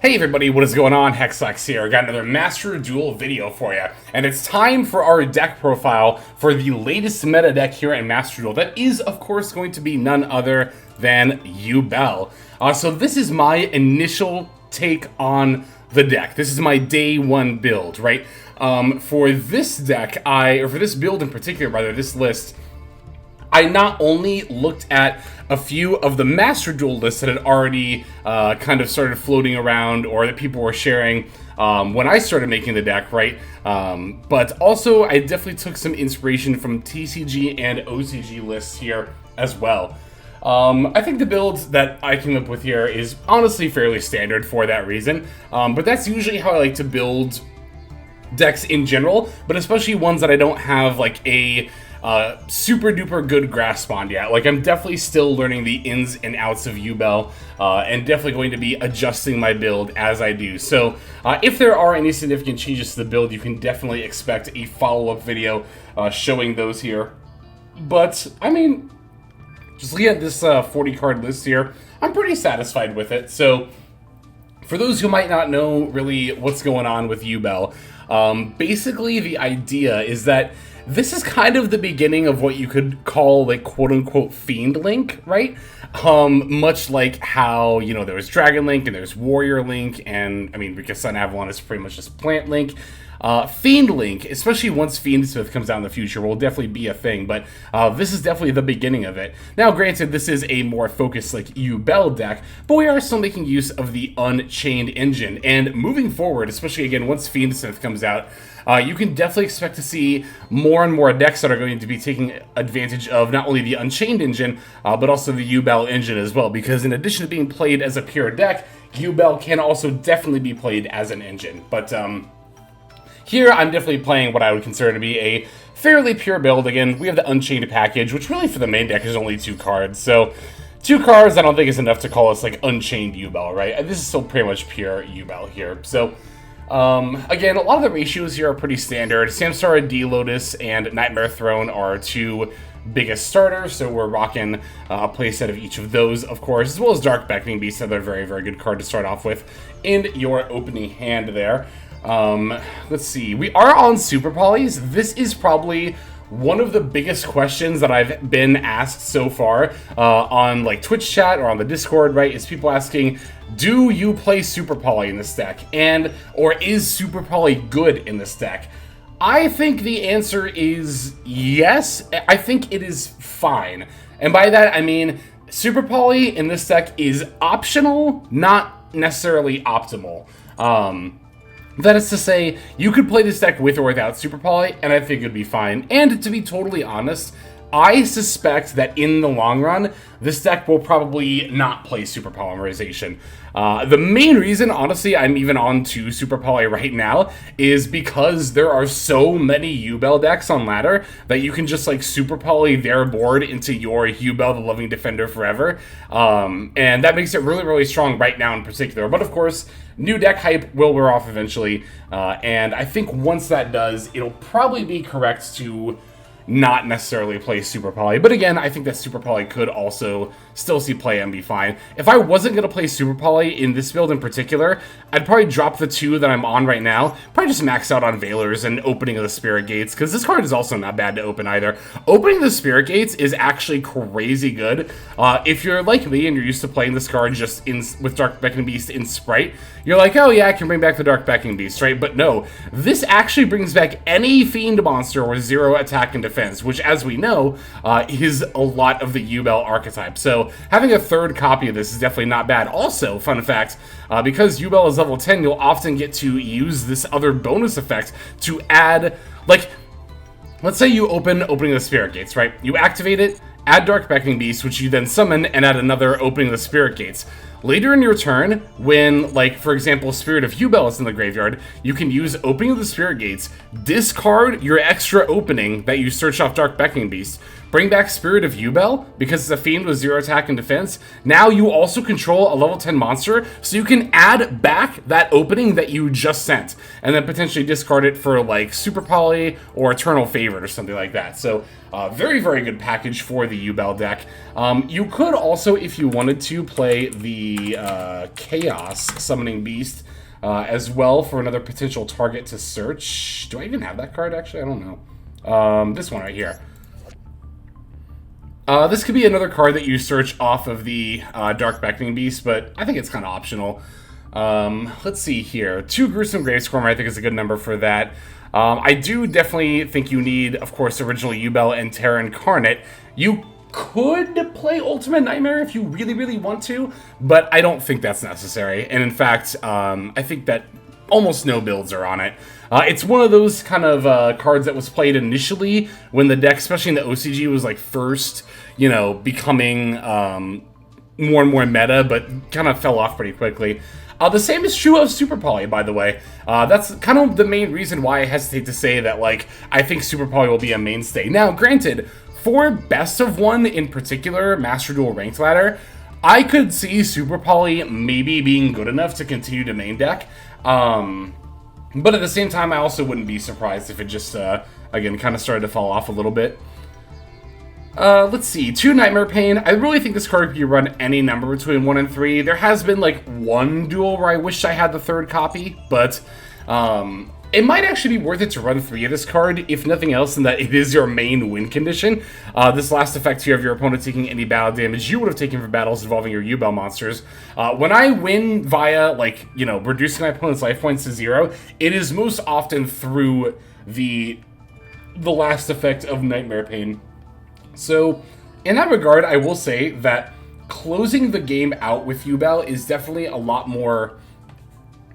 Hey everybody, what is going on? Hexlex here. Got another Master Duel video for you. And it's time for our deck profile for the latest meta deck here in Master Duel. That is, of course, going to be none other than Yubel. So this is my initial take on the deck. This is my day one build, right? For this deck, for this build in particular, rather, this list, I not only looked at a few of the Master Duel lists that had already kind of started floating around or that people were sharing when I started making the deck, right? But also I definitely took some inspiration from TCG and OCG lists here as well. I think the build that I came up with here is honestly fairly standard for that reason, but that's usually how I like to build decks in general, but especially ones that I don't have like a super duper good grasp on yet. Like, I'm definitely still learning the ins and outs of Yubel, and definitely going to be adjusting my build as I do. So if there are any significant changes to the build, you can definitely expect a follow-up video showing those here. But I mean, just looking at this 40 card list here, I'm pretty satisfied with it. So for those who might not know really what's going on with Yubel, basically the idea is that this is kind of the beginning of what you could call, like, quote-unquote Fiend Link, right? Much like how, you know, there was Dragon Link and there's Warrior Link, and, I mean, because Sun Avalon is pretty much just Plant Link. Fiend Link, especially once Fiend Smith comes out in the future, will definitely be a thing, but this is definitely the beginning of it. Now, granted, this is a more focused, like, Yubel deck, but we are still making use of the Unchained engine, and moving forward, especially, again, once Fiend Smith comes out, you can definitely expect to see more and more decks that are going to be taking advantage of not only the Unchained engine, but also the Yubel engine as well, because in addition to being played as a pure deck, Yubel can also definitely be played as an engine. But here I'm definitely playing what I would consider to be a fairly pure build. Again, we have the Unchained package, which really for the main deck is only 2 cards, so 2 cards I don't think is enough to call us like Unchained Yubel, right? This is still pretty much pure Yubel here. So again, a lot of the ratios here are pretty standard. Samsara, D-Lotus, and Nightmare Throne are 2 biggest starters, so we're rocking a playset of each of those, of course, as well as Dark Beckoning Beast, another very, very good card to start off with in your opening hand there. Let's see. We are on Super Polys. This is probably one of the biggest questions that I've been asked so far on like Twitch chat or on the Discord, right? Is people asking, do you play Super Poly in this deck? Or is Super Poly good in this deck? I think the answer is yes. I think it is fine. And by that, I mean Super Poly in this deck is optional, not necessarily optimal. That is to say, you could play this deck with or without Super Poly, and I think it'd be fine. And to be totally honest, I suspect that in the long run, this deck will probably not play Super Polymerization. The main reason, honestly, I'm even on to Super Poly right now is because there are so many Yubel decks on ladder that you can just like Super Poly their board into your Yubel, the Loving Defender forever. And that makes it really, really strong right now in particular. But of course, new deck hype will wear off eventually. And I think once that does, it'll probably be correct to not necessarily play Super Poly. But again, I think that Super Poly could also still see play and be fine. If I wasn't going to play Super Poly in this build in particular, I'd probably drop the 2 that I'm on right now. Probably just max out on Veilers and Opening of the Spirit Gates, because this card is also not bad to open either. Opening the Spirit Gates is actually crazy good. If you're like me and you're used to playing this card just with Dark Beckoning Beast in Sprite, you're like, oh yeah, I can bring back the Dark Beckoning Beast, right? But no, this actually brings back any Fiend monster with 0 attack and defense, which, as we know, is a lot of the Yubel archetype. So having a 3rd copy of this is definitely not bad. Also, fun fact, because Yubel is level 10, you'll often get to use this other bonus effect to add, like, let's say you Opening the Spirit Gates, right? You activate it, add Dark Beckoning Beast, which you then summon, and add another Opening the Spirit Gates. Later in your turn, when, like, for example, Spirit of Yubel is in the graveyard, you can use Opening of the Spirit Gates, discard your extra opening that you search off Dark Beckoning Beast, bring back Spirit of Yubel, because it's a Fiend with 0 attack and defense. Now you also control a level 10 monster, so you can add back that opening that you just sent, and then potentially discard it for, like, Super Poly or Eternal Favorite or something like that. So, very, very good package for the Yubel deck. You could also, if you wanted to, play the the Chaos Summoning Beast as well for another potential target to search. Do I even have that card, actually? I don't know. This one right here. This could be another card that you search off of the Dark Beckoning Beast, but I think it's kind of optional. Let's see here. 2 Gruesome Gravescorn, I think is a good number for that. I do definitely think you need, of course, original Yubel and Terra Incarnate. You could play Ultimate Nightmare if you really, really want to, but I don't think that's necessary. And in fact, I think that almost no builds are on it. It's one of those kind of cards that was played initially when the deck, especially in the OCG, was like first, you know, becoming more and more meta, but kind of fell off pretty quickly. The same is true of Super Poly, by the way. That's kind of the main reason why I hesitate to say that, like, I think Super Poly will be a mainstay. Now, granted, for Best of One in particular, Master Duel Ranked Ladder, I could see Super Poly maybe being good enough to continue to main deck. But at the same time, I also wouldn't be surprised if it just, again, kind of started to fall off a little bit. Let's see, 2 Nightmare Pain. I really think this card could be run any number between 1 and 3. There has been, like, one duel where I wish I had the 3rd copy, but, it might actually be worth it to run 3 of this card, if nothing else, in that it is your main win condition. This last effect here of your opponent taking any battle damage you would have taken for battles involving your Yubel monsters. When I win via, like, you know, reducing my opponent's life points to 0, it is most often through the last effect of Nightmare Pain. So, in that regard, I will say that closing the game out with Yubel is definitely a lot more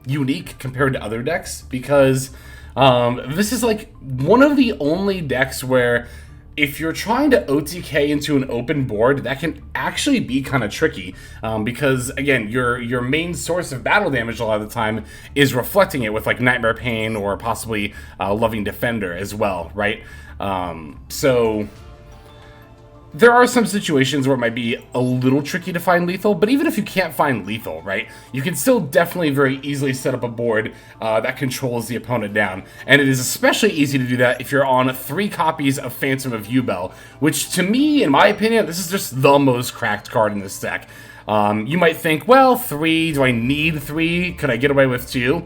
unique compared to other decks, because this is like one of the only decks where if you're trying to OTK into an open board, that can actually be kind of tricky, because again, your main source of battle damage a lot of the time is reflecting it with like Nightmare Pain or possibly Loving Defender as well, right? So there are some situations where it might be a little tricky to find lethal, but even if you can't find lethal, right, you can still definitely very easily set up a board that controls the opponent down. And it is especially easy to do that if you're on 3 copies of Phantom of Yubel, which to me, in my opinion, this is just the most cracked card in this deck. You might think, well, 3, do I need 3? Could I get away with 2?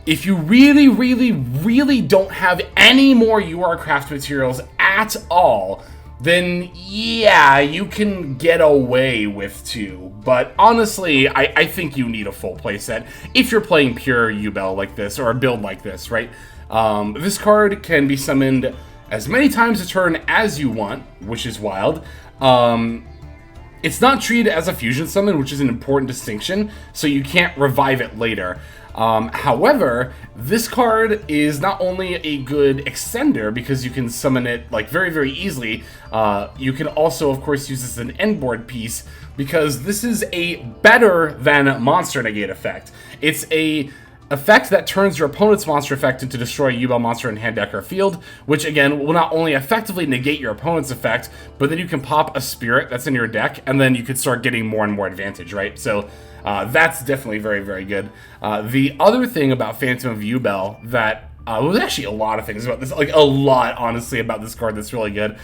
If you really, really, really don't have any more UR craft materials at all, then yeah, you can get away with 2. But honestly, I think you need a full playset if you're playing pure Yubel like this, or a build like this, right? This card can be summoned as many times a turn as you want, which is wild. It's not treated as a fusion summon, which is an important distinction, so you can't revive it later. However, this card is not only a good extender because you can summon it like very, very easily, you can also, of course, use this as an end board piece because this is a better than Monster Negate effect. It's a effect that turns your opponent's monster effect into destroy a Yubel monster in hand, deck, or field, which again will not only effectively negate your opponent's effect, but then you can pop a spirit that's in your deck, and then you can start getting more and more advantage, right? So that's definitely very, very good. The other thing about Phantom of Yubel that was actually a lot of things about this, like a lot, honestly, about this card that's really good.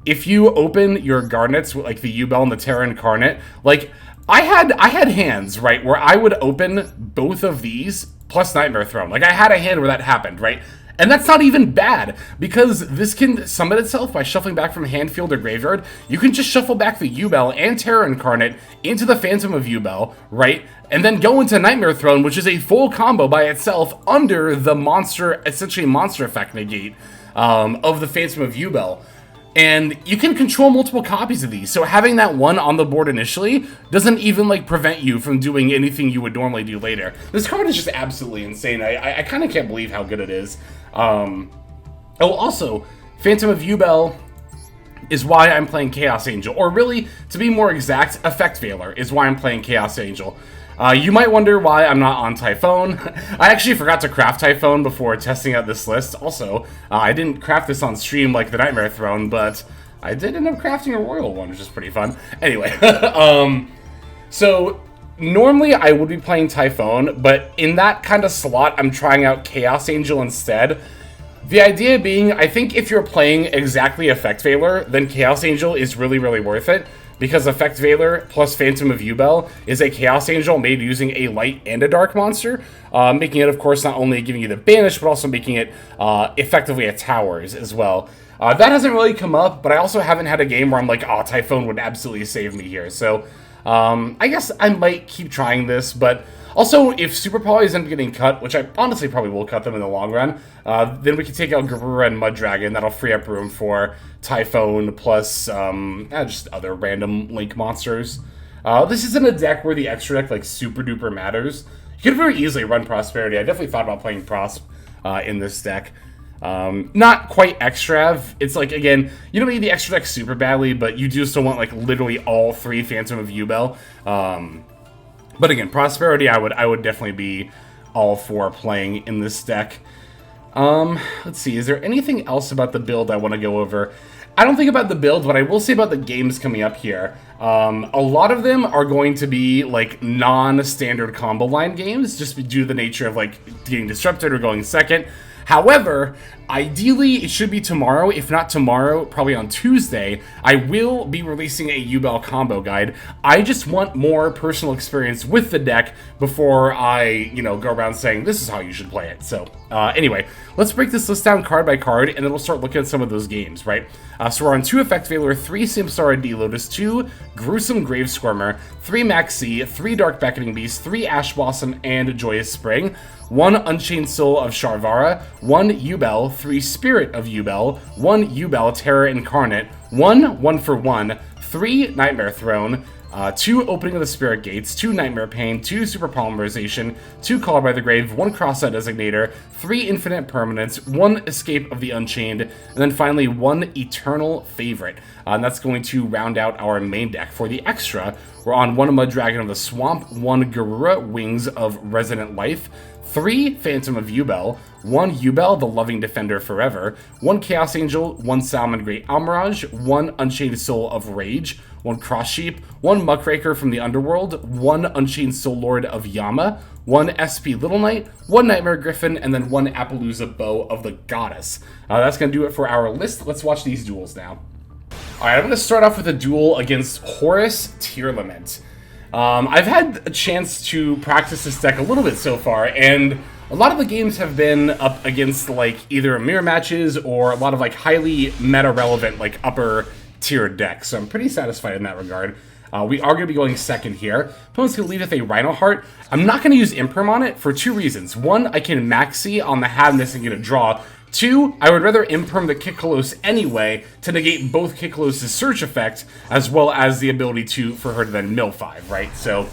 If you open your Garnets with like the Yubel and the Terra Incarnate, like I had hands, right, where I would open both of these plus Nightmare Throne. Like I had a hand where that happened, right? And that's not even bad, because this can summon itself by shuffling back from hand, field, or graveyard. You can just shuffle back the Yubel and Terra Incarnate into the Phantom of Yubel, right? And then go into Nightmare Throne, which is a full combo by itself under the monster, essentially monster effect negate of the Phantom of Yubel. And you can control multiple copies of these, so having that one on the board initially doesn't even like prevent you from doing anything you would normally do later. This card is just absolutely insane. I kind of can't believe how good it is. Oh, also, Phantom of Yubel is why I'm playing Chaos Angel, or really, to be more exact, Effect Veiler is why I'm playing Chaos Angel. You might wonder why I'm not on Typhone. I actually forgot to craft Typhone before testing out this list. Also, I didn't craft this on stream like the Nightmare Throne, but I did end up crafting a Royal one, which is pretty fun. Anyway, so normally I would be playing Typhone, but in that kind of slot, I'm trying out Chaos Angel instead. The idea being, I think if you're playing exactly Effect Veiler, then Chaos Angel is really, really worth it. because Effect Veiler plus Phantom of Yubel is a Chaos Angel made using a light and a dark monster, making it, of course, not only giving you the banish, but also making it effectively a towers as well. That hasn't really come up, but I also haven't had a game where I'm like, oh, Typhon would absolutely save me here. So I guess I might keep trying this, but also if Super Polys end up getting cut, which I honestly probably will cut them in the long run, then we can take out Garura and Mud Dragon. That'll free up room for Typhon plus just other random Link monsters. This isn't a deck where the extra deck like super duper matters. You could very easily run Prosperity. I definitely thought about playing Prosp in this deck. Not quite extra. It's like, again, you don't need the extra deck super badly, but you do still want like literally all 3 Phantom of Yubel. But again, Prosperity I would definitely be all for playing in this deck. Let's see, is there anything else about the build I want to go over? I don't think about the build, but I will say about the games coming up here. A lot of them are going to be like non-standard combo line games, just due to the nature of like getting disrupted or going second. However, ideally, it should be tomorrow. If not tomorrow, probably on Tuesday, I will be releasing a Yubel combo guide. I just want more personal experience with the deck before I, go around saying, this is how you should play it. So, anyway, let's break this list down card by card, and then we'll start looking at some of those games, right? So we're on 2 Effect Veiler, 3 Samsara D-Lotus, 2 Gruesome Grave Squirmer, 3 Maxi, 3 Dark Beckoning Beast, 3 Ash Blossom, and Joyous Spring, 1 Unchained Soul of Sharvara, 1 Yubel, 3 Spirit of Yubel, 1 Yubel Terror Incarnate, 1 for 1, 3 Nightmare Throne, 2 Opening of the Spirit Gates, 2 Nightmare Pain, 2 Super Polymerization, 2 Call by the Grave, 1 Cross-Out Designator, 3 Infinite Permanence, 1 Escape of the Unchained, and then finally 1 Eternal Favorite. And that's going to round out our main deck. For the extra, we're on 1 Mud Dragon of the Swamp, 1 Garura Wings of Resonant Life, 3 Phantom of Yubel, 1 Yubel, the Loving Defender Forever, 1 Chaos Angel, 1 Salmon Great Almirage, 1 Unchained Soul of Rage, 1 Cross Sheep, 1 Muckraker from the Underworld, 1 Unchained Soul Lord of Yama, 1 SP Little Knight, 1 Nightmare Griffin, and then 1 Appaloosa Bow of the Goddess. That's going to do it for our list. Let's watch these duels now. Alright, I'm going to start off with a duel against Horus Tearlaments. I've had a chance to practice this deck a little bit so far, and a lot of the games have been up against like either mirror matches or a lot of like highly meta-relevant like upper tier decks, so I'm pretty satisfied in that regard. We are going to be going second here. Opponent's going to lead with a Rhino Heart. I'm not going to use Imperm on it for 2 reasons. 1, I can Maxi on the Hadness and get a draw. 2, I would rather Imperm the Kikkalos anyway to negate both Kikkalos' search effect, as well as the ability for her to then mill 5, right? So,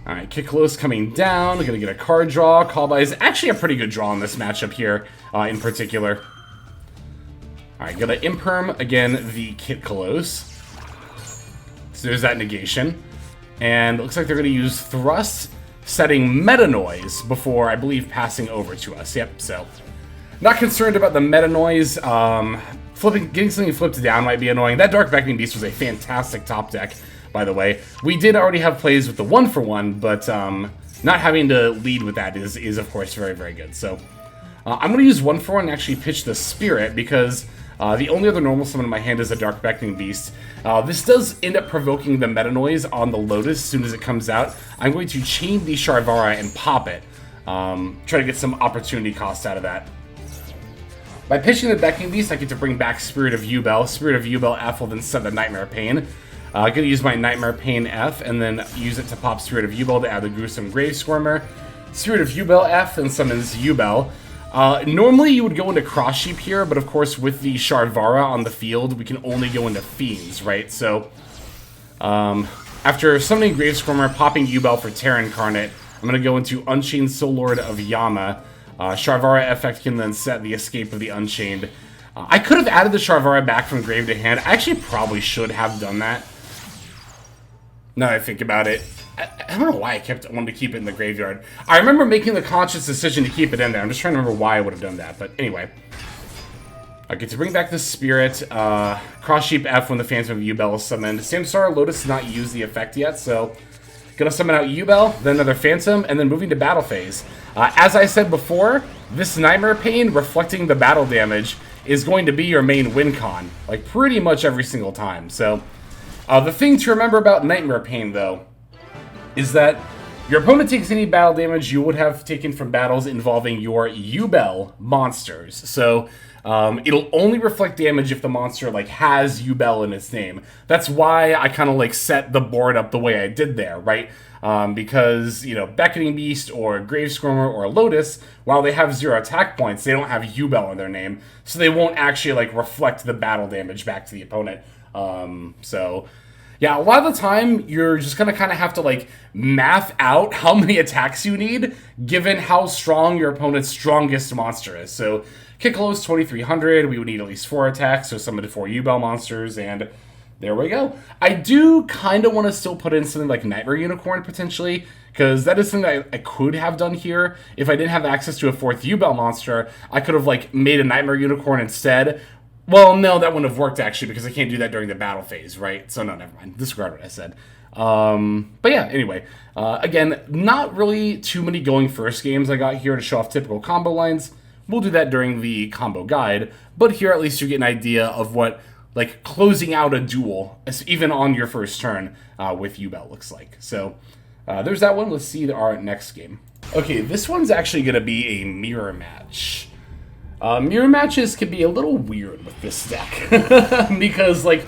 alright, Kikkalos coming down, gonna get a card draw. Callby is actually a pretty good draw in this matchup here, in particular. Alright, gonna Imperm, again, the Kikkalos. So there's that negation. And it looks like they're gonna use Thrust, setting Meta Noise before, I believe, passing over to us. Yep, so not concerned about the Meta Noise. Getting something flipped down might be annoying. That Dark Beckoning Beast was a fantastic top deck, by the way. We did already have plays with the 1-for-1, but not having to lead with that is of course, very, very good. So I'm going to use 1-for-1 and actually pitch the Spirit, because the only other normal summon in my hand is a Dark Beckoning Beast. This does end up provoking the Meta Noise on the Lotus as soon as it comes out. I'm going to chain the Sharvara and pop it. Try to get some opportunity cost out of that. By pitching the Beckoning Beast, I get to bring back Spirit of Yubel. Spirit of Yubel F will then set the Nightmare Pain. I'm going to use my Nightmare Pain F and then use it to pop Spirit of Yubel to add the Gruesome Grave Squirmer. Spirit of Yubel F then summons Yubel. Normally you would go into Cross Sheep here, but of course with the Sharvara on the field, we can only go into Fiends, right? So, after summoning Grave Squirmer, popping Yubel for Terra Incarnate, I'm going to go into Unchained Soul Lord of Yama. Sharvara effect can then set the Escape of the Unchained. I could have added the Sharvara back from grave to hand. I actually probably should have done that. Now that I think about it. I don't know why I wanted to keep it in the graveyard. I remember making the conscious decision to keep it in there. I'm just trying to remember why I would have done that. But anyway. I get to bring back the Spirit. Cross Sheep F when the Phantom of Yubel is summoned. Samsara Lotus has not used the effect yet, so gonna summon out Yubel, then another Phantom, and then moving to battle phase. As I said before, this Nightmare Pain reflecting the battle damage is going to be your main win con, like pretty much every single time. So the thing to remember about Nightmare Pain, though, is that your opponent takes any battle damage you would have taken from battles involving your Yubel monsters. So it'll only reflect damage if the monster like has Yubel in its name. That's why I kind of like set the board up the way I did there, right? Because, you know, Beckoning Beast or Grave Squirmer or Lotus, while they have 0 attack points, they don't have Yubel in their name, so they won't actually like reflect the battle damage back to the opponent. So yeah, a lot of the time, you're just going to kind of have to, like, math out how many attacks you need, given how strong your opponent's strongest monster is. So, Kikalo's 2300, we would need at least 4 attacks, so summon 4 Yubel monsters, and there we go. I do kind of want to still put in something like Nightmare Unicorn, potentially, because that is something I could have done here. If I didn't have access to a 4th Yubel monster, I could have, like, made a Nightmare Unicorn instead. Well, no, that wouldn't have worked, actually, because I can't do that during the battle phase, right? So, no, never mind. Disregard what I said. But yeah, anyway. Again, not really too many going first games I got here to show off typical combo lines. We'll do that during the combo guide. But here, at least, you get an idea of what, like, closing out a duel, even on your first turn, with Yubel looks like. So, there's that one. Let's see our next game. Okay, this one's actually going to be a mirror match. Mirror matches can be a little weird with this deck, because, like,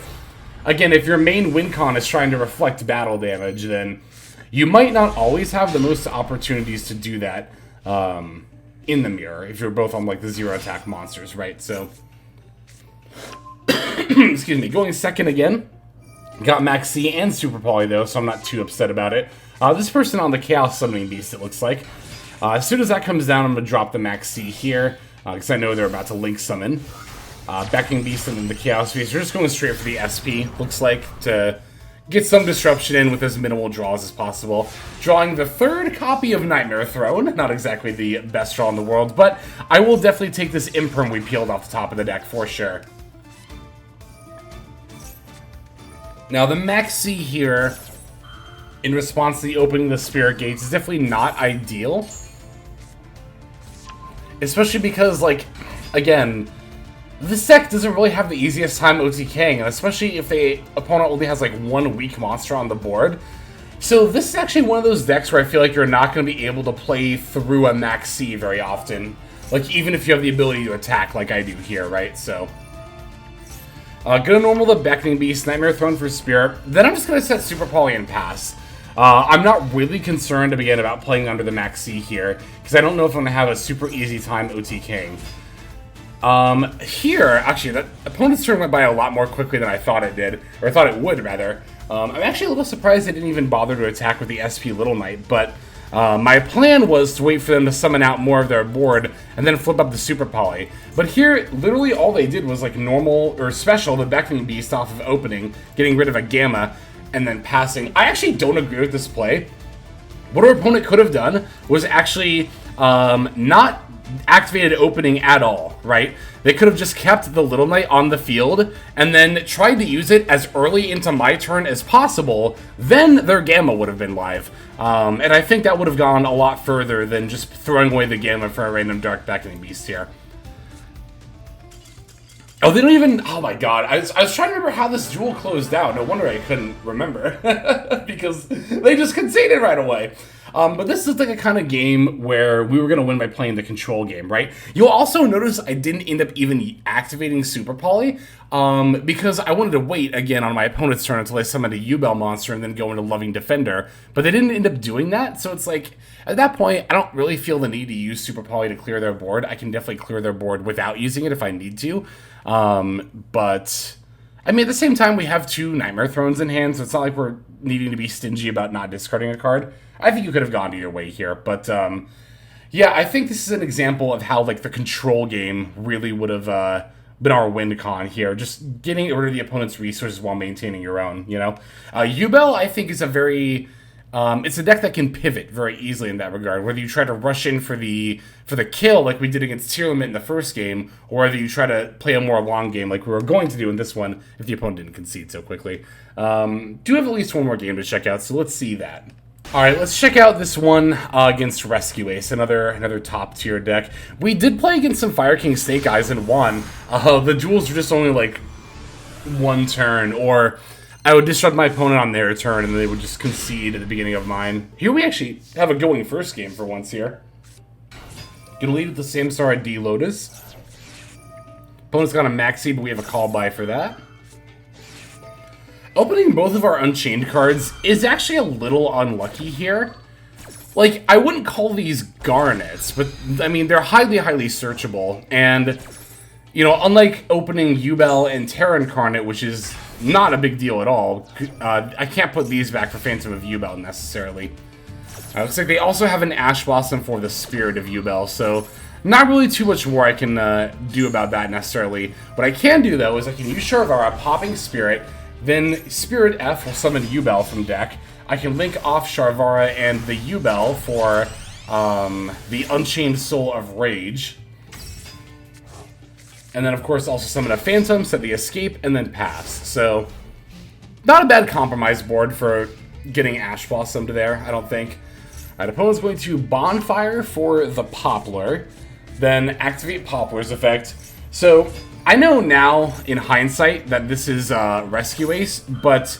again, if your main win con is trying to reflect battle damage, then you might not always have the most opportunities to do that in the mirror, if you're both on, like, the 0 attack monsters, right? So, excuse me, going second again, got Max C and Super Poly, though, so I'm not too upset about it. This person on the Chaos Summoning Beast, it looks like. As soon as that comes down, I'm going to drop the Max C here, because I know they're about to link summon. Beckoning Beast and then the Chaos Beast. We're just going straight for the SP, looks like, to get some disruption in with as minimal draws as possible. Drawing the 3rd copy of Nightmare Throne. Not exactly the best draw in the world, but I will definitely take this Imperm we peeled off the top of the deck for sure. Now, the Max C here, in response to the opening of the Spirit Gates, is definitely not ideal. Especially because, like, again, this deck doesn't really have the easiest time OTKing, and especially if the opponent only has, like, 1 weak monster on the board. So this is actually one of those decks where I feel like you're not going to be able to play through a Max C very often. Like, even if you have the ability to attack like I do here, right? So, gonna normal the Beckoning Beast, Nightmare Throne for Spirit. Then I'm just gonna set Super Poly and pass. I'm not really concerned, again, about playing under the Max C here, because I don't know if I'm going to have a super easy time OTKing. Here, actually, that opponent's turn went by a lot more quickly than I thought it did, or I thought it would, rather. I'm actually a little surprised they didn't even bother to attack with the SP Little Knight, but my plan was to wait for them to summon out more of their board, and then flip up the Super Poly. But here, literally all they did was, like, normal, or special, the Beckoning Beast off of opening, getting rid of a Gamma, and then passing. I actually don't agree with this play. What our opponent could have done was actually not activated opening at all, right? They could have just kept the Little Knight on the field and then tried to use it as early into my turn as possible. Then their Gamma would have been live. And I think that would have gone a lot further than just throwing away the Gamma for a random Dark Beckoning Beast here. Oh, they don't even... Oh, my God. I was trying to remember how this duel closed out. No wonder I couldn't remember. Because they just conceded right away. But this is like a kind of game where we were going to win by playing the control game, right? You'll also notice I didn't end up even activating Super Poly. Because I wanted to wait, again, on my opponent's turn until I summoned a Yubel monster and then go into Loving Defender. But they didn't end up doing that. So it's like... At that point, I don't really feel the need to use Super Poly to clear their board. I can definitely clear their board without using it if I need to. But, I mean, at the same time, we have 2 Nightmare Thrones in hand, so it's not like we're needing to be stingy about not discarding a card. I think you could have gone either way here, but, yeah, I think this is an example of how, like, the control game really would have, been our win con here. Just getting rid of the opponent's resources while maintaining your own, you know? Yubel, I think, is a very... it's a deck that can pivot very easily in that regard. Whether you try to rush in for the kill like we did against Tearlaments in the first game, or whether you try to play a more long game like we were going to do in this one if the opponent didn't concede so quickly. Do have at least one more game to check out, so let's see that. Alright, let's check out this one against Rescue Ace, another top tier deck. We did play against some Fire King Snake Eyes and won. The duels were just only like one turn, or I would disrupt my opponent on their turn and they would just concede at the beginning of mine. Here we actually have a going first game for once here. Gonna lead with the Samsara D Lotus. Opponent's got a Maxi, but we have a call by for that. Opening both of our Unchained cards is actually a little unlucky here. Like, I wouldn't call these garnets, but, I mean, they're highly, highly searchable. And, you know, unlike opening Yubel and Terra Incarnate, which is not a big deal at all, I can't put these back for Phantom of Yubel necessarily. Looks like they also have an Ash Blossom for the Spirit of Yubel, so not really too much more I can do about that necessarily. What I can do, though, is I can use Sharvara, popping Spirit. Then Spirit F will summon Yubel from deck. I can link off Sharvara and the Yubel for the Unchained Soul of Rage. And then, of course, also summon a Phantom, set the Escape, and then pass. So, not a bad compromise board for getting Ash Blossomed there, I don't think. Alright, opponent's going to Bonfire for the Poplar, then activate Poplar's effect. So, I know now, in hindsight, that this is Rescue Ace, but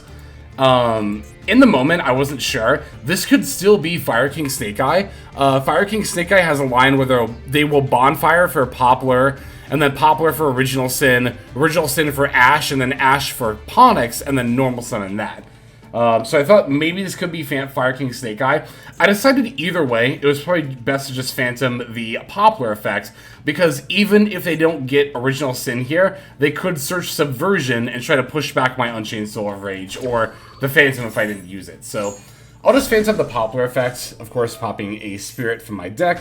in the moment, I wasn't sure. This could still be Fire King Snake Eye. Fire King Snake Eye has a line where they will Bonfire for Poplar, and then Poplar for Original Sin for Ash, and then Ash for Ponix, and then normal summon that. So I thought maybe this could be Fire King Snake Eye. I decided either way, it was probably best to just Phantom the Poplar effect, because even if they don't get Original Sin here, they could search Subversion and try to push back my Unchained Soul of Rage, or the Phantom if I didn't use it. So I'll just Phantom the Poplar effect, of course popping a Spirit from my deck,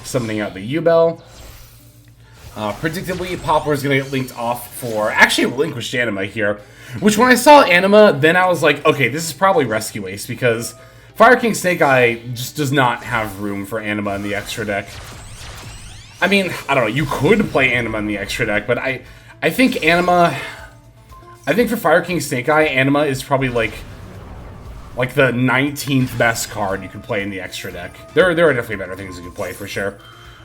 summoning out the Yubel. Predictably, Poplar is going to get linked off for actually Relinquished Anima here, which when I saw Anima, then I was like, okay, this is probably Rescue Ace, because Fire King Snake Eye just does not have room for Anima in the extra deck. I mean, I don't know, you could play Anima in the extra deck, but I think Anima, I think for Fire King Snake Eye, Anima is probably like the 19th best card you could play in the extra deck. There are definitely better things you could play, for sure.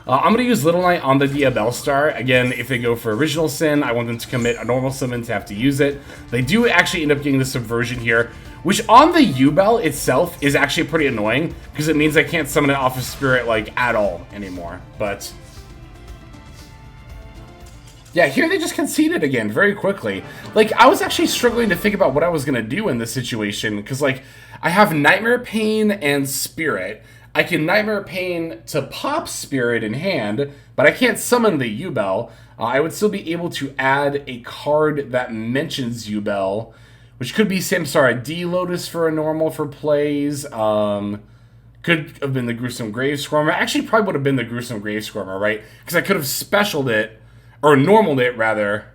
I'm going to use Little Knight on the Diabell Star. Again, if they go for Original Sin, I want them to commit a normal summon to have to use it. They do actually end up getting the Subversion here, which on the Yubel itself is actually pretty annoying, because it means I can't summon it off of Spirit, like, at all anymore. But yeah, here they just conceded again very quickly. Like, I was actually struggling to think about what I was going to do in this situation, because, like, I have Nightmare Pain and Spirit. I can Nightmare Pain to pop Spirit in hand, but I can't summon the Yubel. I would still be able to add a card that mentions Yubel, which could be Samsara D Lotus for a normal for plays. Could have been the Gruesome Grave Squirmer. Actually, probably would have been the Gruesome Grave Squirmer, right? Because I could have specialed it, or normaled it rather,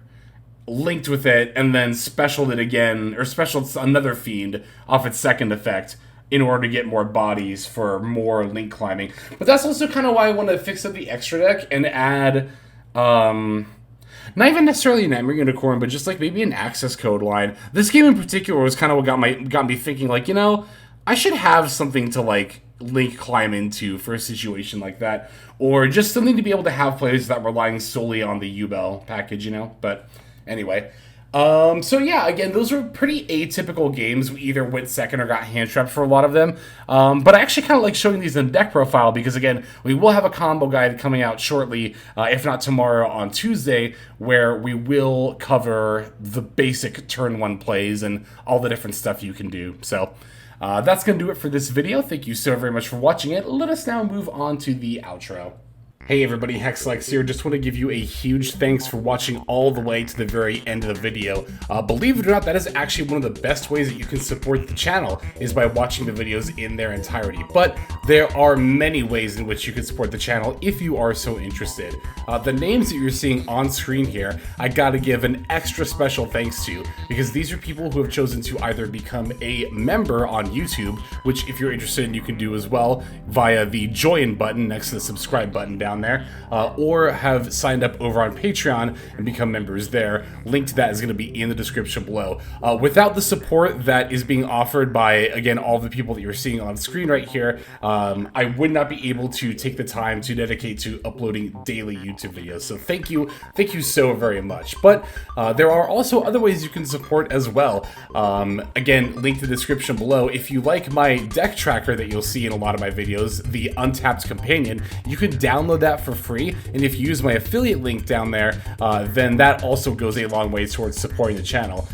linked with it, and then specialed it again, or specialed another Fiend off its second effect, in order to get more bodies for more link climbing. But that's also kind of why I want to fix up the extra deck and add, not even necessarily an Nightmare Unicorn, but just like maybe an access code line. This game in particular was kind of what got me thinking, like, you know, I should have something to, like, link climb into for a situation like that. Or just something to be able to have players that relying solely on the Yubel package, you know? But anyway. So yeah, again, those were pretty atypical games. We either went second or got hand trapped for a lot of them. But I actually kind of like showing these in deck profile because, again, we will have a combo guide coming out shortly, if not tomorrow on Tuesday, where we will cover the basic turn one plays and all the different stuff you can do. So that's going to do it for this video. Thank you so very much for watching it. Let us now move on to the outro. Hey everybody, Hexlex here. Just want to give you a huge thanks for watching all the way to the very end of the video. Believe it or not, that is actually one of the best ways that you can support the channel, is by watching the videos in their entirety. But there are many ways in which you can support the channel if you are so interested. The names that you're seeing on screen here, I gotta give an extra special thanks to, because these are people who have chosen to either become a member on YouTube, which if you're interested you can do as well via the join button next to the subscribe button down down there, or have signed up over on Patreon and become members there. Link to that is going to be in the description below. Without the support that is being offered by, again, all the people that you're seeing on screen right here, I would not be able to take the time to dedicate to uploading daily YouTube videos. So thank you so very much. But there are also other ways you can support as well. Again, link to the description below. If you like my deck tracker that you'll see in a lot of my videos, the Untapped Companion, you can download that for free. And if you use my affiliate link down there, then that also goes a long way towards supporting the channel.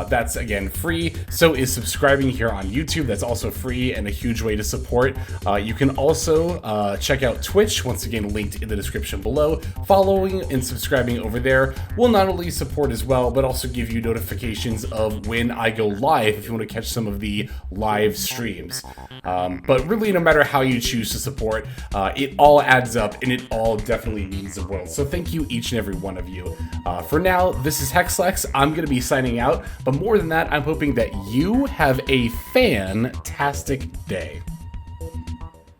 That's, again, free. So is subscribing here on YouTube. That's also free and a huge way to support. You can also check out Twitch, once again linked in the description below. Following and subscribing over there will not only support as well, but also give you notifications of when I go live if you want to catch some of the live streams. But really, no matter how you choose to support, it all adds up and it all definitely means the world. So thank you, each and every one of you. For now, this is Hexlex. I'm going to be signing out. But more than that, I'm hoping that you have a fantastic day.